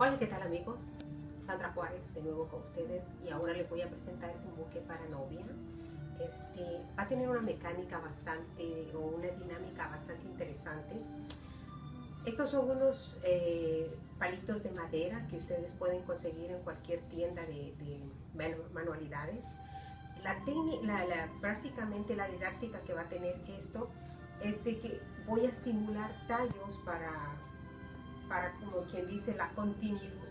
Hola, ¿qué tal amigos? Sandra Juárez de nuevo con ustedes y ahora les voy a presentar un buque para novia. Va a tener una mecánica bastante o una dinámica bastante interesante. Estos son unos palitos de madera que ustedes pueden conseguir en cualquier tienda de manualidades. Básicamente la didáctica que va a tener esto es de que voy a simular tallos para como quien dice la continuidad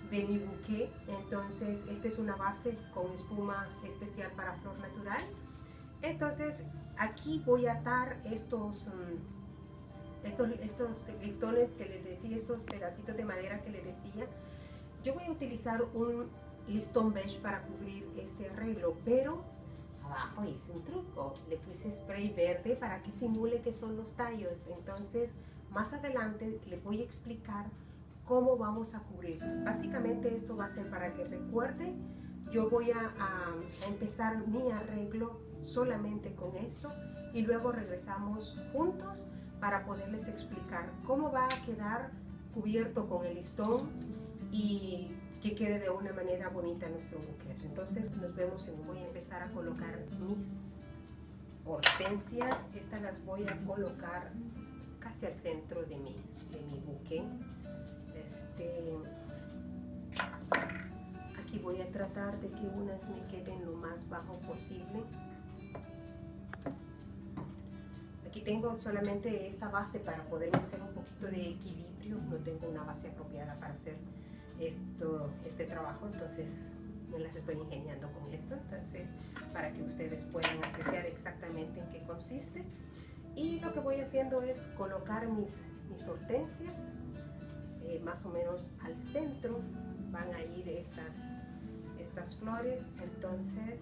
de mi buque. Entonces esta es una base con espuma especial para flor natural. Entonces aquí voy a atar estos listones que les decía, estos pedacitos de madera que les decía. Yo voy a utilizar un listón beige para cubrir este arreglo, pero abajo hice un truco, le puse spray verde para que simule que son los tallos. Entonces más adelante les voy a explicar cómo vamos a cubrir. Básicamente esto va a ser para que recuerden. Yo voy a empezar mi arreglo solamente con esto y luego regresamos juntos para poderles explicar cómo va a quedar cubierto con el listón y que quede de una manera bonita nuestro buque. Entonces nos vemos voy a empezar a colocar mis hortensias. Estas las voy a colocar casi al centro de mi buque. Aquí voy a tratar de que unas me queden lo más bajo posible. Aquí tengo solamente esta base para poder hacer un poquito de equilibrio. No tengo una base apropiada para hacer este trabajo, entonces me las estoy ingeniando con esto. Entonces, para que ustedes puedan apreciar exactamente en qué consiste. Y lo que voy haciendo es colocar mis hortensias más o menos al centro. Van a ir estas flores, entonces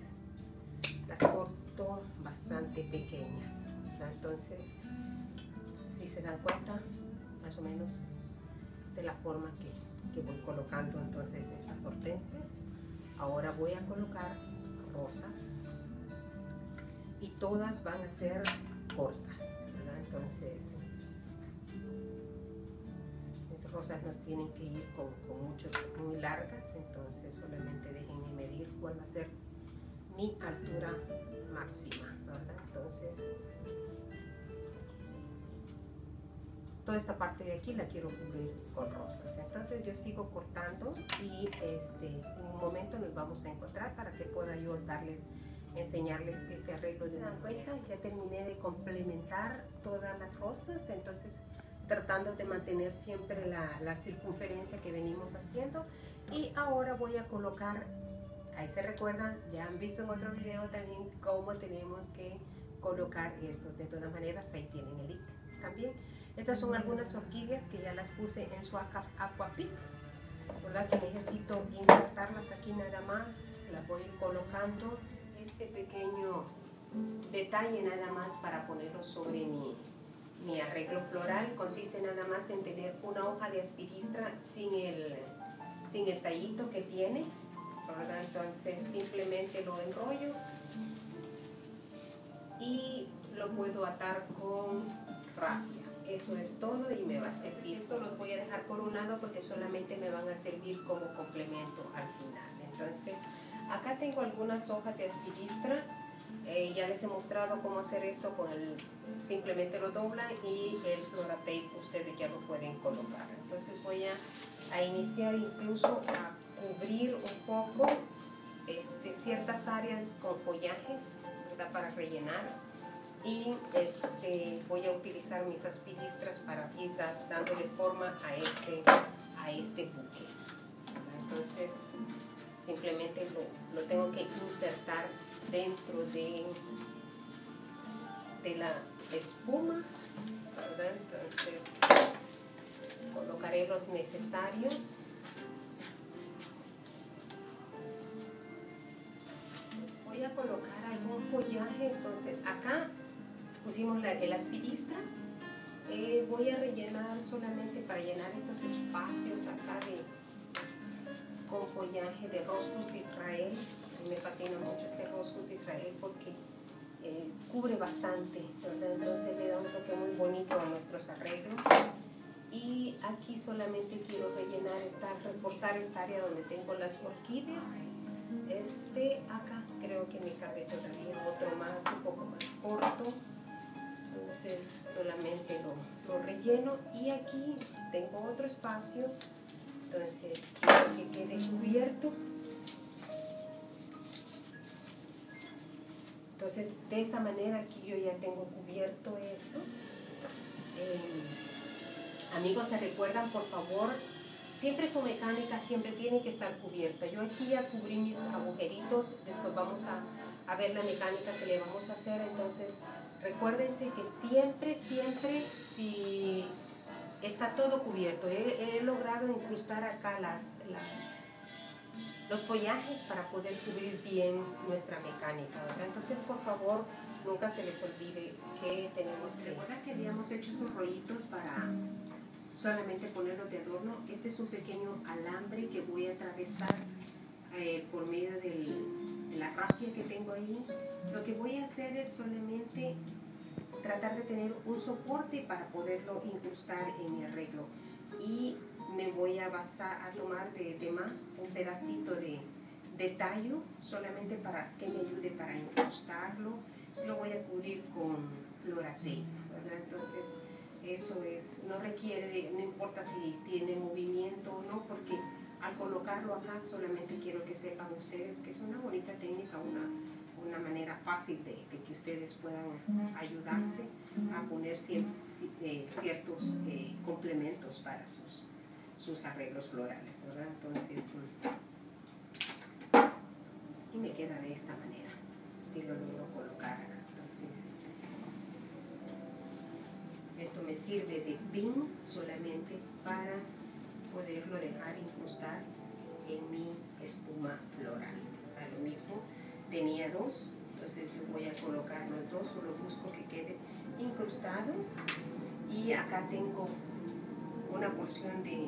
las corto bastante pequeñas. Entonces, si se dan cuenta, más o menos esta es la forma que voy colocando entonces estas hortensias. Ahora voy a colocar rosas y todas van a ser cortas, ¿verdad? Entonces mis rosas no tienen que ir muy largas, entonces solamente déjenme medir cuál va a ser mi altura máxima, ¿verdad? Entonces toda esta parte de aquí la quiero cubrir con rosas. Entonces yo sigo cortando y en un momento nos vamos a encontrar para que pueda yo enseñarles este arreglo. De dan cuenta, ya terminé de complementar todas las rosas, entonces tratando de mantener siempre la circunferencia que venimos haciendo. Y ahora voy a colocar, ahí se recuerdan, ya han visto en otro video también cómo tenemos que colocar estos. De todas maneras, ahí tienen el link también. Estas son algunas orquídeas que ya las puse en su Aquapic, ¿verdad? Que necesito insertarlas aquí nada más. Las voy a ir colocando. Este pequeño detalle nada más para ponerlo sobre mi arreglo floral consiste nada más en tener una hoja de aspiristra sin el tallito que tiene, ¿verdad? Entonces simplemente lo enrollo y lo puedo atar con rafia. Eso es todo y me va a servir. Esto los voy a dejar por un lado porque solamente me van a servir como complemento al final. Entonces acá tengo algunas hojas de aspiristra. Ya les he mostrado cómo hacer esto simplemente lo doblan y el Floratape ustedes ya lo pueden colocar. Entonces voy a iniciar incluso a cubrir un poco ciertas áreas con follajes, ¿verdad? Para rellenar. Y voy a utilizar mis aspiristras para ir dándole forma a este buque. Entonces simplemente lo tengo que insertar dentro de la espuma, ¿verdad? Entonces colocaré los necesarios. Voy a colocar algún follaje. Entonces acá pusimos el aspiristra. Voy a rellenar solamente para llenar estos espacios acá con follaje de Roscus de Israel. A mí me fascina mucho este Roscus de Israel porque cubre bastante, ¿verdad? Entonces le da un toque muy bonito a nuestros arreglos. Y aquí solamente quiero rellenar reforzar esta área donde tengo las orquídeas. Acá creo que me cabe todavía otro más, un poco más corto. Entonces solamente lo relleno. Y aquí tengo otro espacio. Entonces quiero que quede cubierto. Entonces de esa manera aquí yo ya tengo cubierto esto. Amigos, se recuerdan, por favor, siempre su mecánica siempre tiene que estar cubierta. Yo aquí ya cubrí mis agujeritos, después vamos a ver la mecánica que le vamos a hacer. Entonces recuérdense que siempre, si está todo cubierto. He logrado incrustar acá los follajes para poder cubrir bien nuestra mecánica, ¿verdad? Entonces, por favor, nunca se les olvide que tenemos que... Recuerda que habíamos hecho estos rollitos para solamente ponerlos de adorno. Este es un pequeño alambre que voy a atravesar por medio de la rafia que tengo ahí. Lo que voy a hacer es solamente tratar de tener un soporte para poderlo incrustar en mi arreglo. Y me voy a tomar de más un pedacito de tallo solamente para que me ayude para incrustarlo. Lo voy a cubrir con Floratape, ¿verdad? Entonces eso no requiere, no importa si tiene movimiento o no, porque al colocarlo acá solamente quiero que sepan ustedes que es una bonita técnica, una manera fácil de que ustedes puedan ayudarse a poner ciertos complementos para sus arreglos florales, ¿verdad? Entonces, y me queda de esta manera, si lo logro colocar acá. Entonces, esto me sirve de pin solamente para poderlo dejar incrustar en mi espuma floral. A lo mismo, tenía dos, entonces yo voy a colocar los dos, solo busco que quede incrustado. Y acá tengo una porción de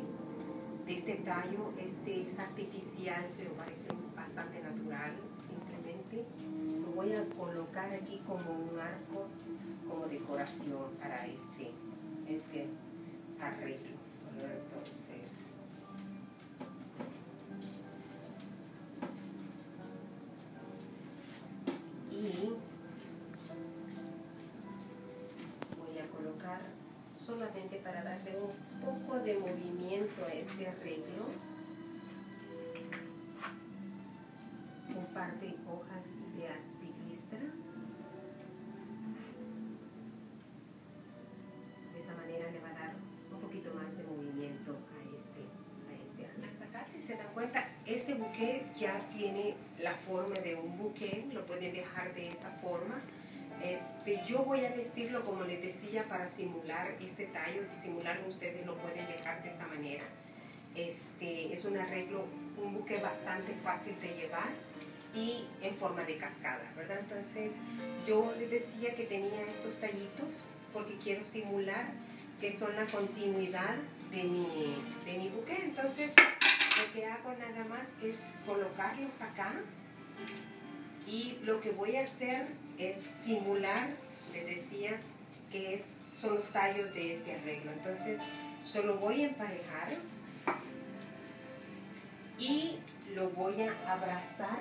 este tallo. Es artificial, pero parece bastante natural. Simplemente lo voy a colocar aquí como un arco, como decoración para este arreglo. Entonces, y voy a colocar solamente para darle un poco de movimiento a este arreglo, un par de hojas de aspidistra. De esa manera le va a dar un poquito más de movimiento a este arreglo. Hasta acá, si se dan cuenta, este buqué ya tiene la forma de un buqué. Lo pueden dejar de esta forma. Yo voy a vestirlo, como les decía, para simular este tallo. Disimularlo ustedes lo pueden dejar de esta manera. Es un arreglo, un buque bastante fácil de llevar y en forma de cascada, ¿verdad? Entonces yo les decía que tenía estos tallitos porque quiero simular que son la continuidad de mi buque. Entonces lo que hago nada más es colocarlos acá. Y lo que voy a hacer es simular, les decía, que son los tallos de este arreglo. Entonces, solo voy a emparejar y lo voy a abrazar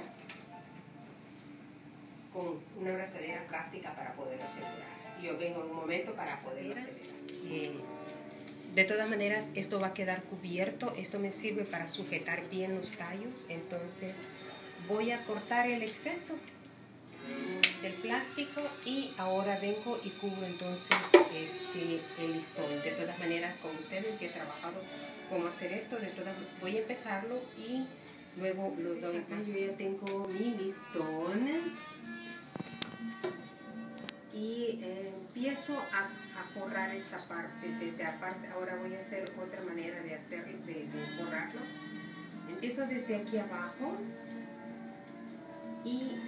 con una abrazadera plástica para poderlo asegurar. Yo vengo en un momento para poderlo asegurar. De todas maneras, esto va a quedar cubierto. Esto me sirve para sujetar bien los tallos. Entonces, voy a cortar el exceso del plástico y ahora vengo y cubro entonces el listón. De todas maneras, con ustedes ya he trabajado cómo hacer esto. Voy a empezarlo y luego lo doy. Entonces yo ya tengo mi listón y empiezo a forrar esta parte. Desde aparte, ahora voy a hacer otra manera de hacerlo, de forrarlo. Empiezo desde aquí abajo y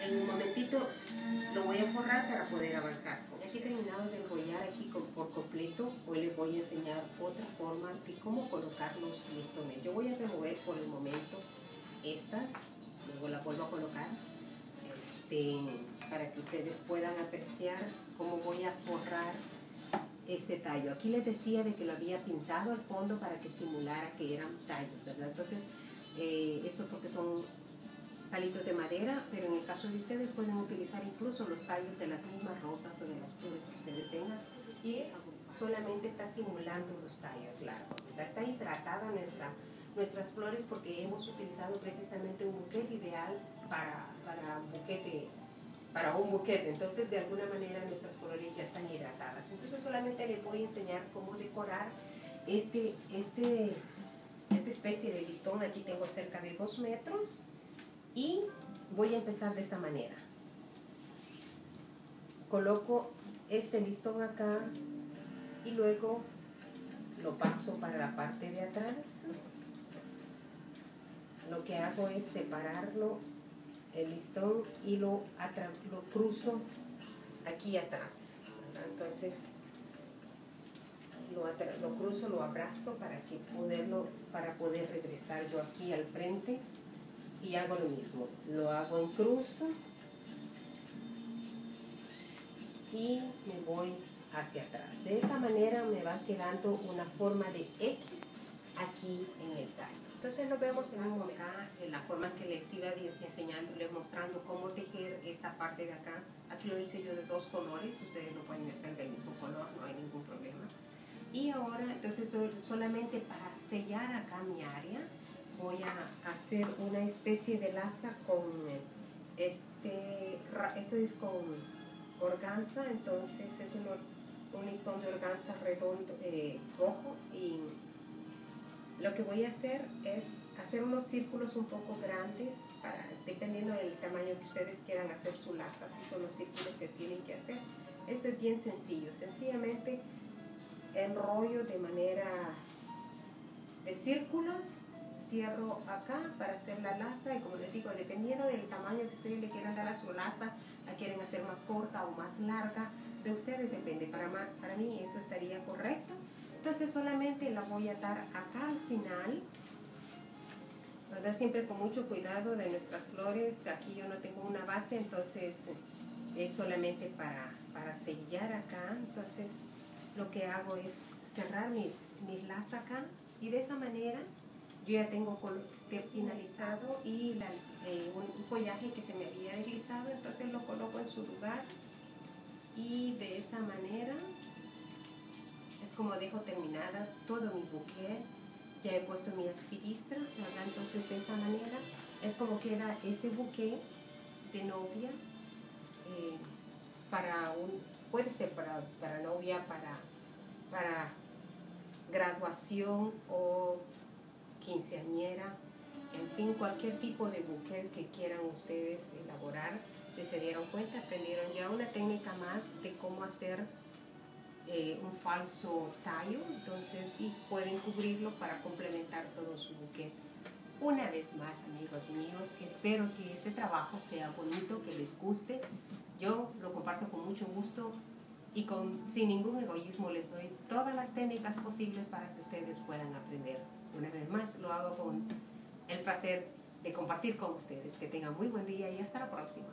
en un momentito lo voy a forrar para poder avanzar. Ya que he terminado de enrollar aquí por completo, hoy les voy a enseñar otra forma de cómo colocar los listones. Yo voy a remover por el momento estas, luego las vuelvo a colocar para que ustedes puedan apreciar cómo voy a forrar este tallo. Aquí les decía de que lo había pintado al fondo para que simulara que eran tallos, ¿verdad? Entonces, esto porque son palitos de madera, pero en el caso de ustedes pueden utilizar incluso los tallos de las mismas rosas o de las flores que ustedes tengan, y solamente está simulando los tallos largos, ¿verdad? Está hidratada nuestras flores porque hemos utilizado precisamente un buquete ideal para un buquete. Entonces, de alguna manera nuestras flores ya están hidratadas. Entonces, solamente les voy a enseñar cómo decorar esta especie de listón. Aquí tengo cerca de 2 metros y voy a empezar de esta manera. Coloco este listón acá y luego lo paso para la parte de atrás. Lo que hago es separarlo, el listón, y lo cruzo aquí atrás, ¿verdad? Entonces lo cruzo, lo abrazo para poder regresar yo aquí al frente, y hago lo mismo, lo hago en cruz y me voy hacia atrás. De esta manera me va quedando una forma de X aquí en el tallo. Entonces lo vemos en un momento acá, en la forma que les iba enseñándoles, mostrando cómo tejer esta parte de acá. Aquí lo hice yo de 2 colores, ustedes lo pueden hacer del mismo color, no hay ningún problema. Y ahora, entonces, solamente para sellar acá mi área, voy a hacer una especie de laza con esto es con organza. Entonces es un listón de organza redondo, rojo, y lo que voy a hacer es hacer unos círculos un poco grandes, dependiendo del tamaño que ustedes quieran hacer su laza. Así son los círculos que tienen que hacer. Esto es bien sencillo, sencillamente enrollo de manera de círculos, cierro acá para hacer la laza, y como les digo, dependiendo del tamaño que ustedes le quieran dar a su laza, la quieren hacer más corta o más larga, de ustedes depende. Para mí eso estaría correcto. Entonces solamente la voy a atar acá al final, ¿verdad? Siempre con mucho cuidado de nuestras flores. Aquí yo no tengo una base, entonces es solamente para sellar acá. Entonces lo que hago es cerrar mis lazas acá, y de esa manera yo ya tengo finalizado y un follaje que se me había deslizado. Entonces lo coloco en su lugar, y de esa manera es como dejo terminada todo mi buque. Ya he puesto mi aspidistra, ¿verdad? Entonces de esa manera es como queda este buque de novia, puede ser para novia, para graduación o quinceañera, en fin, cualquier tipo de buque que quieran ustedes elaborar. Si se dieron cuenta, aprendieron ya una técnica más de cómo hacer un falso tallo. Entonces sí pueden cubrirlo para complementar todo su buque. Una vez más, amigos míos, espero que este trabajo sea bonito, que les guste. Yo lo comparto con mucho gusto y sin ningún egoísmo les doy todas las técnicas posibles para que ustedes puedan aprender. Una vez más, lo hago con el placer de compartir con ustedes. Que tengan muy buen día y hasta la próxima.